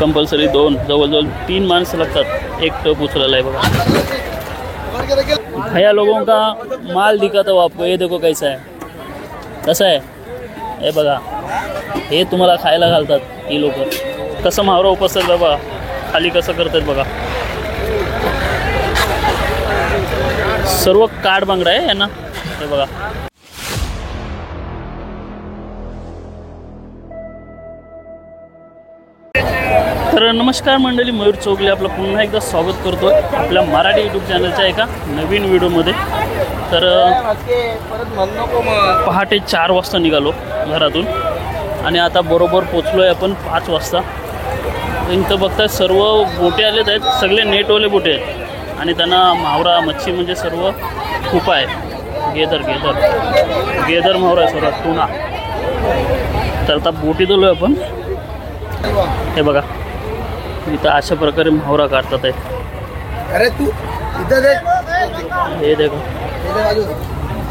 Compulsory 2 जवळजवळ 3 माणसं लागतात एक टप उचलायला आहे बघा। भैया लोगों का माल दिखाता हूँ आपको, ये देखो कैसा है, कसं आहे हे बघा। हे तुम्हाला खायला घालतात ही लोक। कसं मावरा उपसतात बाबा, खाली कसं करतात बघा। सर्व काड बांगडा आहे ना, हे बघा। तर नमस्कार मंडळी, मयूर चौगले आपलं पुन्हा एकदा स्वागत करतो आपल्या मराठी यूट्यूब चॅनलच्या एका नवीन व्हिडिओमध्ये। तर पहाटे 4 वाजता निघालो घरातून आणि आता बरोबर पोचलो आहे आपण 5 वाजता। इथं बघताय सर्व बोटे आलेत आहेत, सगळे नेटवाले बोटे आहेत आणि त्यांना मावरा मच्छी म्हणजे सर्व खूप आहे। गेदर मावरा आहे सर्व टुना। तर आता बोटी दिलो आपण, हे बघा इथं अशा प्रकारे मावरा काढतात आहे। अरे तू इधर देख, हे देखो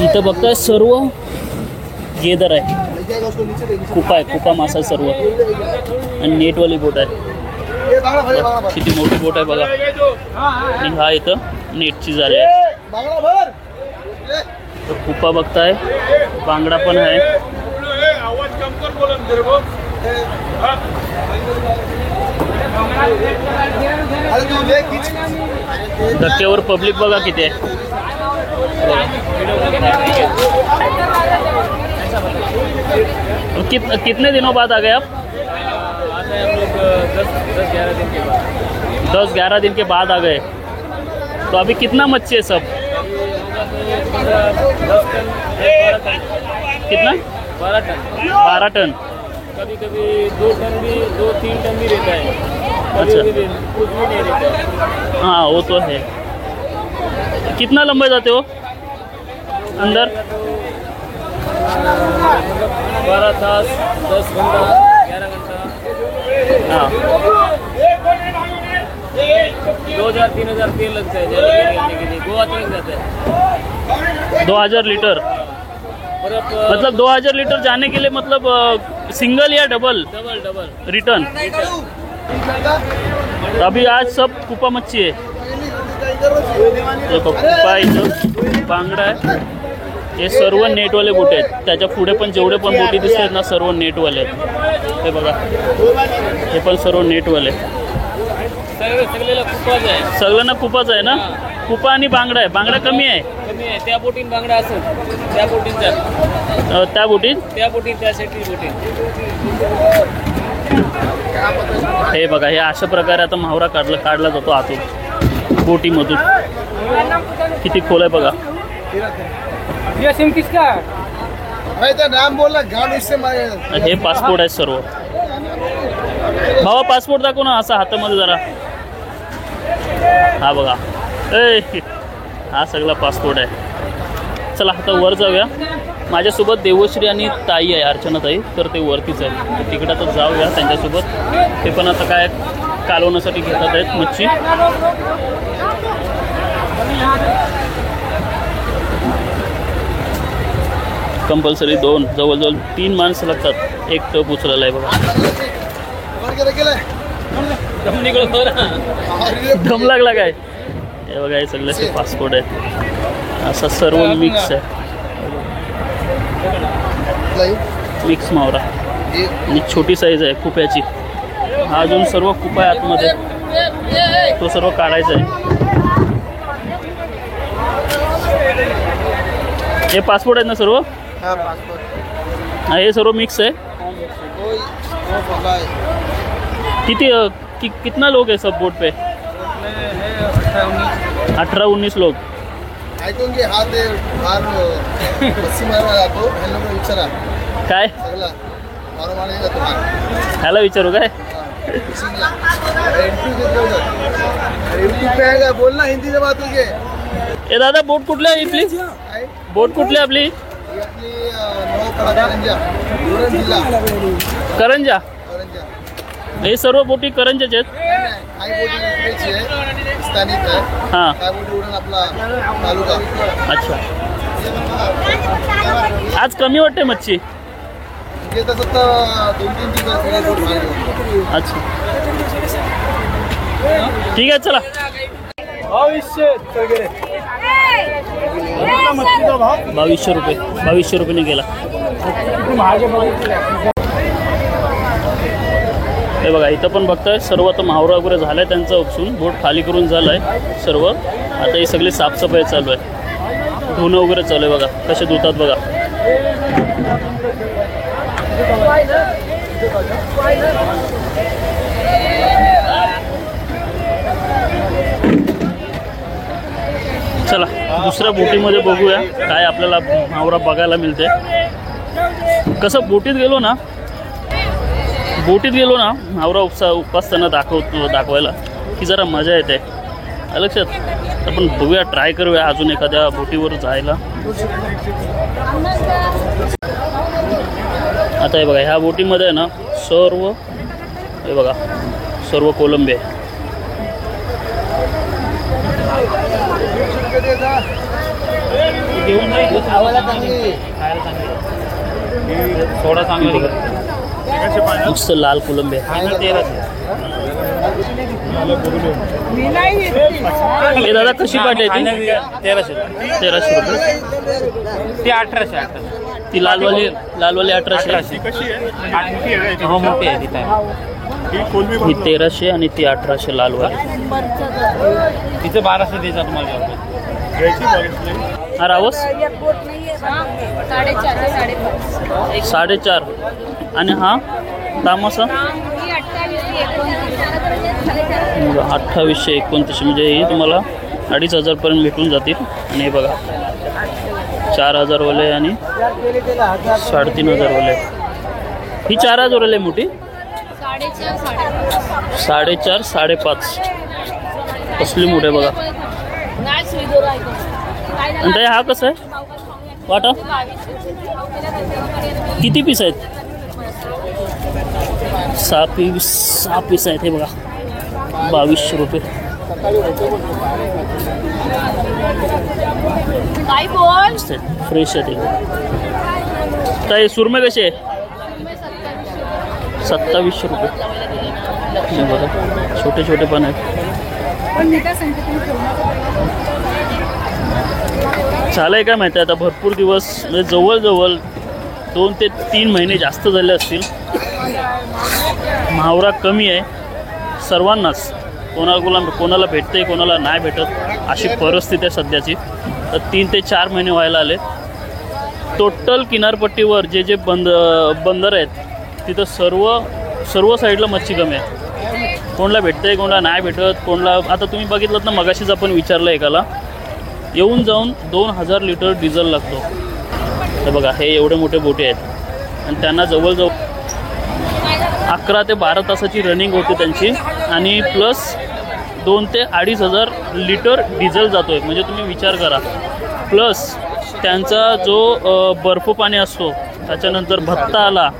इथं बघताय सर्व गेदर आहे, कुपा मासा सर्व आणि नेटवाली बोट आहे। किती मोठी बोट आहे बघा आणि हा इथं नेटची जाळी आहे। तर कुपा बघताय, बांगडा पण आहे। धक्क्यावर पब्लिक बघा किती आहे। कितने दिनों बाद आ गए आप? 10-11 दिन के बाद आ गए। तो अभी कितना मच्छी है सब? कितना? 12 टन। कभी कभी 2 टन भी 2-3 टन भी रहता है। अच्छा, कुछ भी नहीं रहता। हाँ वो तो है। कितना लंबे जाते हो अंदर? 12 तास, 10 घंटा, 11 घंटा। हाँ 2000-3000 तेल लगता है जाने के लिए। गोवा तक जाता है 2000 लीटर। और अब मतलब 2000 लीटर जाने के लिए मतलब सिंगल या डबल डबल रिटर्न। तो अभी आज सब कुपा मच्छी है। देखो कुपा इथं बांगडा आहे। हे सर्व नेटवाले बोटे आहेत, त्याच्या पुढे पण जेवढे पण बोटी दिसत आहेत ना सर्व नेटवाले आहेत। हे बघा हे पण सर्व नेटवाले। सगळ्यांना कुपाच आहे ना, कुपा आणि बांगडा आहे। बांगडा कमी आहे त्या बोटीन बांगडा असेल, त्या बोटींचा त्या बोटीत त्यासाठी बोटीन। हे बघा हे अशा प्रकारे आता मावरा काढला जातो आतून बोटीमधून। किती खोल आहे बघा। ये सिम किसका? मैं तो नाम बोलना गान इससे मारे। हे पासपोर्ट आहे सर्व। भावा पासपोर्ट दाखव ना असा हातामध्ये जरा। हा बघा ए हा सगळा पासपोर्ट आहे। चला आता वर जाऊया। माझ्यासोबत देवश्री आणि ताई आहे, अर्चना ताई, तर ते वरतीच आहे। तिकडे आता जाऊया त्यांच्यासोबत। ते पण आता काय कालवण्यासाठी घेतात आहेत मच्छी। कंपल्सरी 2 जवळजवळ 3 माणसं लागतात एक टप उचलायला आहे बघा। दम लागला काय? हे बघा हे सगळ्याचे पासपोर्ट आहेत, असा सर्व मिक्स आहे। मिक्स मावरा आणि छोटी साईज आहे कुप्याची। हा अजून सर्व कुपा आहे आतमध्ये, तो सर्व काढायचा आहे। हे पासपोर्ट आहेत ना सर्व? हा हे सर्व मिक्स आहे। कितना लोग है सब बोट पे? 18-19 लोग। काय ह्याला विचारू काय? बोल ना हिंदी से बात होगी। ए दादा बोट कुठली आहे प्लीज? बोट कुठली आपली? करंजा। हे सर्व बोटी करंजाचे आहेत। हां अच्छा। आज कमी वाटते मच्छी। घेत असत तर 2-3 दिवस. अच्छा ठीक आहे चला. 2200 रुपये 2200 रुपये गेला. हे बघा इथं पण बघताय सर्व आता मावरा वगैरे झालाय त्यांचा उपसून बोट खाली करून झालाय सर्व. आता ही सगळी साफसफाई चालू आहे, धुणं वगैरे चालू आहे. बघा कसे धुतात बघा. चला दुसऱ्या बोटीमध्ये बघूया काय आपल्याला मावरा बघायला मिळते. कसं बोटीत गेलो ना मावरा उपसताना दाखवायला की जरा मजा येते लक्षात. आपण बघूया ट्राय करूया अजून एखाद्या बोटीवर जायला. आता हे बघा ह्या बोटीमध्ये आहे ना सर्व हे बघा सर्व कोलंबे. थोडा चांगला मस्त लाल कोलंबे. हे दादा कशी पाट आहे ती? 1300 रुपये. ती 1800. ती लालवाली 1800. हो मोठी आहे ती काय. ही 1300 आणि ती 1800 लालवाली. तिथे 1200 द्यायचा तुम्हाला. हा रावस 4.5 आणि हा तामासा 2829 म्हणजे ही तुम्हाला 2500 पर्यंत भेटून जातील. आणि हे बघा 4000 वाले आणि 3500 वाले. ही 4000 वाले मोठी 4.5 5.5 कसली मोठे बघा. आणि हा कसं आहे वाटा? किती पीस आहेत? 6 पीस आहेत. हे बघा 2200 रुपये. फ्रेश आहे ते. तर सुरमे कसे आहे? 2700 रुपये. हे बघा छोटे छोटे पण आहेत. झालंय काय माहिती आहे आता भरपूर दिवस म्हणजे जवळजवळ 2 ते 3 महिने जास्त झाले असतील. मावरा कमी आहे सर्वांनाच. कोणाला भेटते कोणाला नाही भेटत अशी परिस्थिती आहे सध्याची. तर 3 ते 4 महिने व्हायला आले. टोटल किनारपट्टीवर जे बंदर आहेत तिथं सर्व साईडला मच्छी कमी आहे. कोणाला भेटते कोणाला नाही भेटत. कोणाला आता तुम्ही बघितलं ना मगाशीच आपण विचारलं एकाला येऊन जाऊन 2000 लिटर डिझेल लागतो. तर बघा हे एवढे मोठे बोटे आहेत आणि त्यांना जवळजवळ 11 ते 12 तासाची रनिंग होते त्यांची. आणि प्लस 2 ते 2500 लिटर डिझेल जातो आहे. म्हणजे तुम्ही विचार करा. प्लस त्यांचा जो बर्फ पाणी असतो त्याच्यानंतर भत्ता आला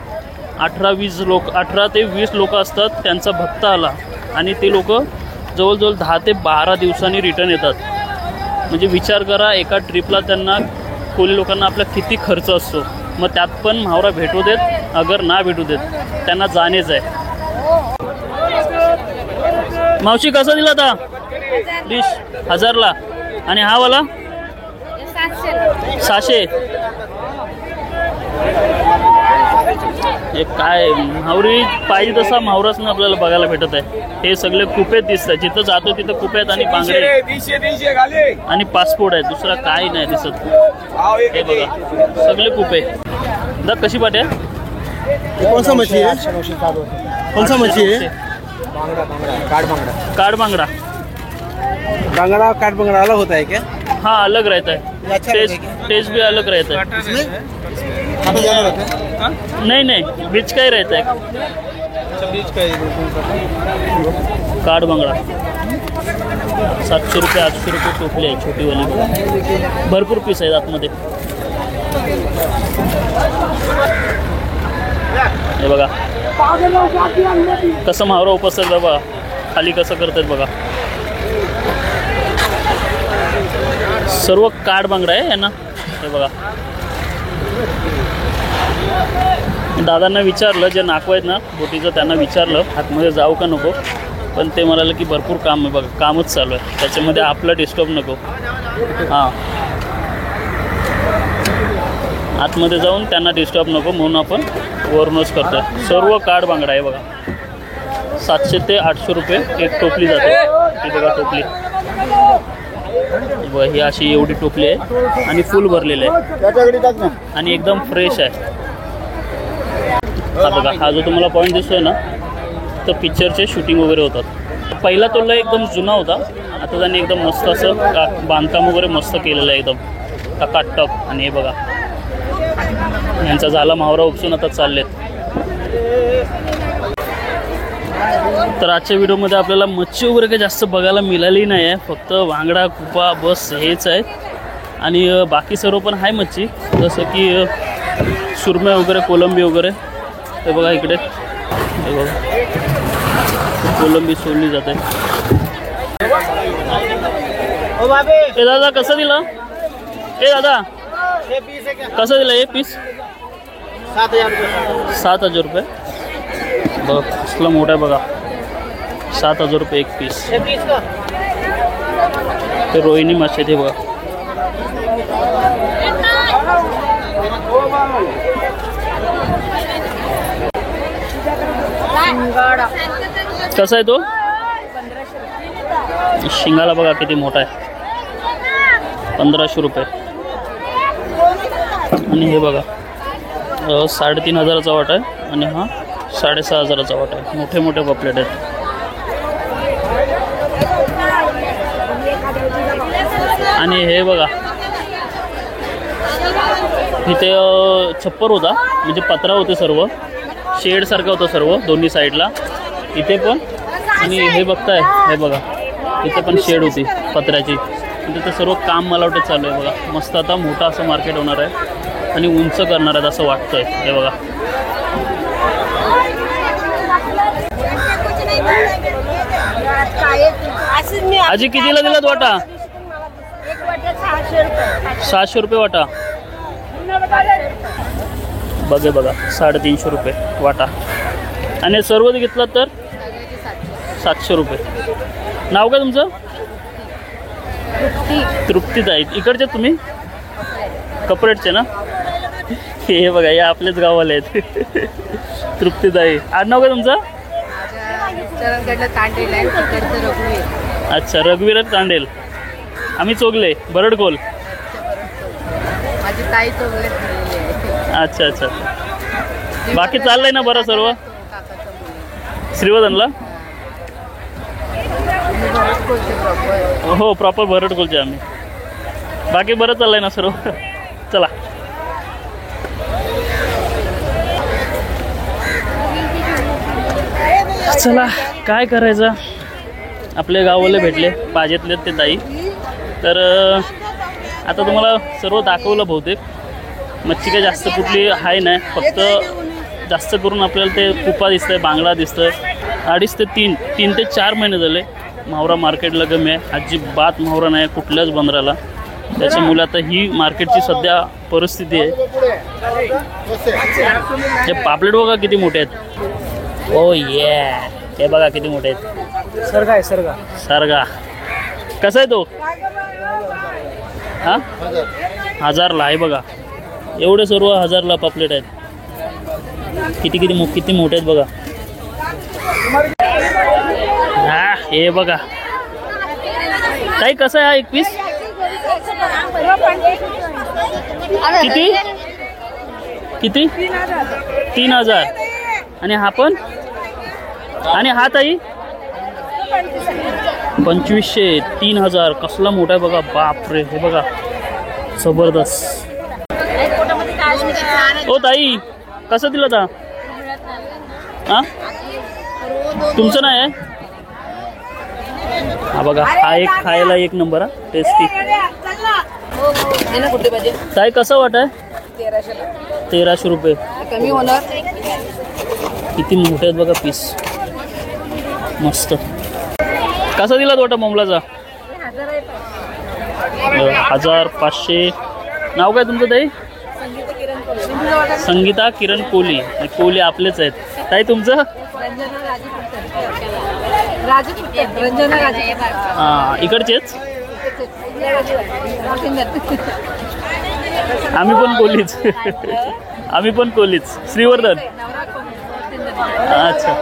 18 ते 20 लोक असतात त्यांचा भत्ता आला. आणि ते लोक जवळजवळ 10 ते 12 दिवसांनी रिटर्न येतात. म्हणजे विचार करा एका ट्रिपला त्यांना कोळी लोकांना आपला किती खर्च असतो. मग त्यात पण मावरा भेटू देत अगर ना भेटू देत त्यांना जाणेच आहे. मावशी कसा दिला आता? डिश 1000ला. आणि हा वाला 700. हे काय मावरी पाहिजे तसा मावराच ना आपल्याला बघायला भेटत आहे. हे सगळे कुपेत दिसतात. जिथं जातो तिथं कुपेत आणि बांगडे आणि पासपोर्ट आहे. दुसरा काही नाही दिसत. हे बघा सगळे कुपे. दा कशी पाट आहे? कौन सा मच्छी है? कौन सा मच्छी है? काड़ बांगड़ा. बांगड़ा काट बांगड़ा अलग होता है क्या? हाँ अलग रहता है. टेस्ट भी अलग रहता है. नहीं बीच का ही रहता है. काड़ बांगड़ा 700 रुपये 800 रुपये टोपली आहे छोटी वाली बघा. भरपूर पीस आहेत आतमध्ये. हे बघा कसं मावरा उपसतात बाबा. खाली कसं करतात बघा. सर्व काड बांगडा आहे ना. हे बघा दादांना विचारलं, जे नाकू आहेत ना बोटीचं, त्यांना विचारलं आतमध्ये जाऊ का नको, पण ते म्हणाले की भरपूर काम आहे बघा, कामच चालू आहे, त्याच्यामध्ये आपलं डिस्टर्ब नको. हां, आतमध्ये जाऊन त्यांना डिस्टर्ब नको म्हणून आपण वरूनच करतो आहे. सर्व काठ बांगडा आहे बघा, 700 ते 800 रुपये एक टोपली जाते. ही बघा टोपली बघा, ही अशी एवढी टोपली आहे आणि फुल भरलेलं आहे आणि एकदम फ्रेश आहे. हा बघा, हा जो तुम्हाला पॉईंट दिसतोय ना, तर पिक्चरचे शूटिंग वगैरे होतात. पहिला तोला एकदम जुना होता, आता त्यांनी एकदम मस्त असं बांधकाम वगैरे मस्त केलेलं आहे, एकदम टकाटक. आणि हे बघा, यांचा झाला मावरा उपसून आता चाललेत. तर आजच्या व्हिडिओमध्ये आपल्याला मच्छी वगैरे काही जास्त बघायला मिळाली नाही आहे, फक्त वांगडा, कुपा, बस हेच आहे. आणि बाकी सर्व पण आहे मच्छी, जसं की सुरमई वगैरे, कोलंबी वगैरे. हे बघा इकडे, हे बघा कोलंबी सोडली जाते. ए दादा कसं दिलं? ए दादा कसं दिलं हे पीस? 7,000 रुपये. बघा कसला मोठा आहे बघा, 7,000 रुपये एक पीस. ते रोहिणी मासे ते बघा. कसा आहे तो? शिंगाला बघा किती मोठा आहे, 1500 रुपये. आणि हे बघा 3,500चा वाटा आहे आणि हा 6,500चा वाटा आहे. मोठे मोठे पॉपलेट आहेत. आणि हे बघा इथे छप्पर होता, म्हणजे पत्रा होते, सर्व शेडसारखं होतं सर्व दोन्ही साईडला, इथे पण. आणि हे बघताय, हे बघा इथे पण शेड होती पत्र्याची. तिथे सर्व काम मला वाटतं चालू आहे बघा. मस्त आता मोठा असं मार्केट होणार आहे आणि उंच करणार आहेत असं वाटतंय. हे बघा आजी कितीला दिलात वाटा? 600 रुपये वाटा. बघे बघा 350 रुपये वाटा. आणि सर्व घेतलं तर 700 रुपये. नाव काय तुमचं? तृप्तीताई. इकडचे तुम्ही कपडेचे ना? हे बघा हे आपलेच गावाले आहेत. तृप्तीताई. आडनाव काय तुमचं? अच्छा, रघुवीर तांडेल. आम्ही चोगले, बरडकोल. अच्छा अच्छा. बाकी चाललंय ना बरं सर्व? श्रीवर्धनला? हो, प्रॉपर बरडकोलचे आम्ही. बाकी बरं चाललंय ना सर्व? चला चला, काय करायचं, आपले गाववाले भेटले पाहिजेतले ते ताई. तर आता तुम्हाला सर्व दाखवलं बहुतेक. मच्छी काय जास्त कुठली आहे नाही, फक्त जास्त करून आपल्याला ते कुपा दिसतंय, बांगडा दिसतंय. 2.5 ते 3 ते 4 महिने झाले मावरा मार्केटला कमी आहे, अजिबात मावरा नाही कुठल्याच बंदराला. त्याच्यामुळे आता ही मार्केटची सध्या परिस्थिती आहे. हे पापलेट बघा किती मोठे आहेत. ओ ये, हे बघा किती मोठे आहेत. सरगा आहे, सरगा. सरगा कसा आहे तो? हां 1000ला आहे बघा. एवढे सर्व 1000ला पापलेट आहेत. किती किती किती मोठे आहेत बघा. हा हे बघा ताई, कसं आहे हा एक पीस? किती किती? 3000. आणि हा पण? आणि हा ताई 2500. 3000. कसला मोठा आहे बघा. बापरे, हे बघा जबरदस्त. ओ ताई कसं दिलं ता? हां तुमचं नाही आहे? हा बघा, हा एक खायला एक नंबर. हा टेस्टी. ताई कसं वाट आहे? 1300 रुपये. कमी होणार. किती मोठे आहेत बघा पीस, मस्त. कसा दिला वाटा मोमलाचा? 1500. नाव काय तुमचं ताई? संगीता किरण कोहली. कोहली आपलेच आहेत. ताई तुमचं? हां इकडचेच. आम्ही पण कोहलीच. आम्ही पण कोहलीच. श्रीवर्धन. अच्छा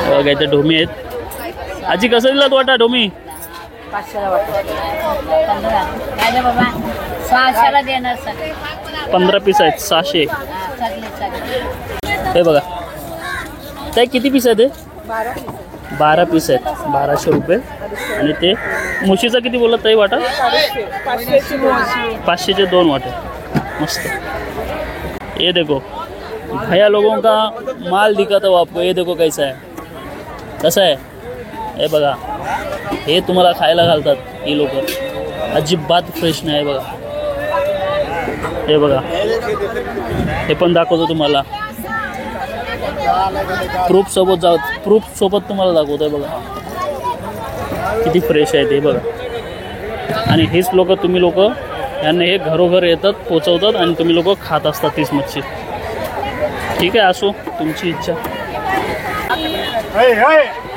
बघा इथे ढोमी आहेत. आजी कसं दिलात वाटा ढोमी? 15 पीस आहेत. 600. हे बघा ताई किती पीस आहेत? 12 पीस आहेत. 1200 रुपये. आणि ते मुशीचा किती बोलत ताई वाटा? 500चे 2 वाटे. मस्त. ये देखो भैया लोगों का माल दिखाता हूँ आपको. ये देखो कैसा है. कसं आहे हे बघा. हे तुम्हाला खायला घालतात ही लोक. अजिबात फ्रेश नाही बघा. हे बघा हे पण दाखवतो तुम्हाला. प्रूफ सोबत तुम्हाला दाखवतोय बघा किती फ्रेश आहे ते बघा. आणि हेच लोक तुम्ही लोक यांना हे घरोघर येतात पोचवतात आणि तुम्ही लोक खात असतात तीच मच्छी. ठीक आहे असो तुमची इच्छा.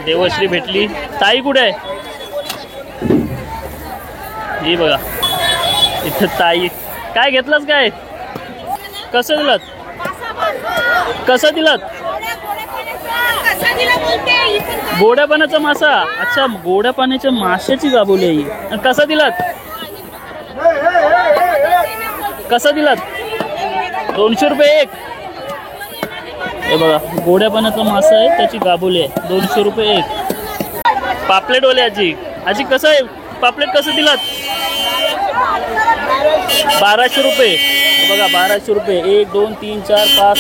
देवश्री भेटली. ताई कुठे आहे? ही बघा इथे ताई. काय घेतलंच काय? कसं दिलात? कसं दिलात? गोड्या पाण्याचा मासा. अच्छा गोड्या पाण्याच्या माशाची गाबोली आहे. कसा दिलात? कसा दिलात? 200 रुपये एक. हे बघा गोड्या पाण्याचा मासा आहे त्याची गाबोली आहे. 200 रुपये एक. पापलेटवाले आजी. आजी कसं आहे पापलेट? कसं दिलात? 1200 रुपये. बघा 1200 रुपये. 1 2 3 4 5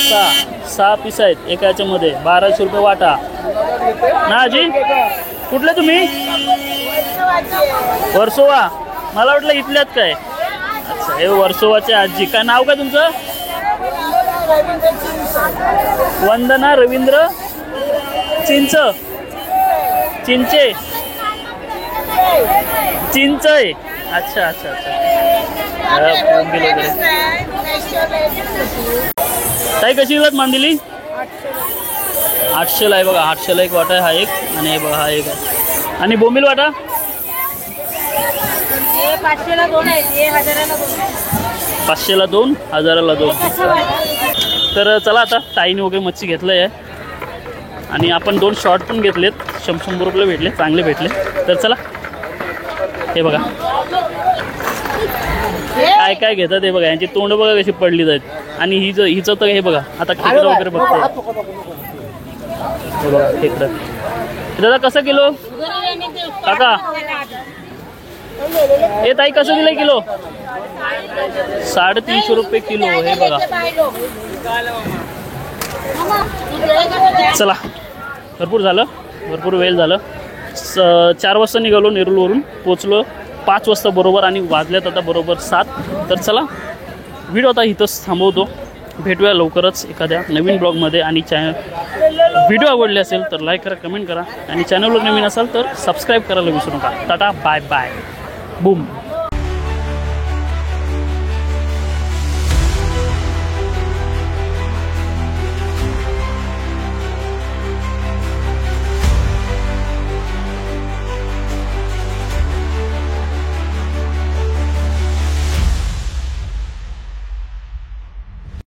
6 पीस आहेत एका याच्यामध्ये. 1200 रुपये वाटा ना आजी. कुठले तुम्ही? वर्सोवा. मला वाटलं इथल्यात काय. अच्छा हे वर्सोवाचे आजी. काय नाव काय तुमचं? वंदना रवींद्र चिंचे. अच्छा अच्छा अच्छा. ताई कशी दिलात मांदिली? 800ला आहे बघा. 800ला एक वाटा आहे हा एक. आणि हे बघा हा एक आहे. आणि बोंबील वाटा 500ला 2 आहे. 500ला 2 1000ला 2. तर चला आता ताईने वगैरे मच्छी घेतलं आहे. आणि आपण 2 शॉर्ट पण घेतलेत. 100 रुपये भेटले. चांगले भेटले. तर चला हे बघा काय काय घेतात हे बघा. यांची तोंड बघा कशी पडली जात. आणि हिचं तर हे बघा आता खेकडं वगैरे बघतोय. हे बघा खेकडं. दादा कसं किलो? काका हे ताई कसं दिलंय किलो? 350 रुपये किलो. हे बघा. चला भरपूर झालं. भरपूर वेळ झालं. 4 वाजता निघालो नेरूलवरून. पोचलो 5 वाजता बरोबर. आणि वाजल्यात आता बरोबर 7. तर चला व्हिडिओ आता इथंच थांबवतो. भेटूया लवकरच एखाद्या नवीन ब्लॉगमध्ये. आणि व्हिडिओ आवडले असेल तर लाईक करा, कमेंट करा. आणि चॅनलवर नवीन असाल तर सबस्क्राईब करायला विसरू नका. Tata bye bye. बूम.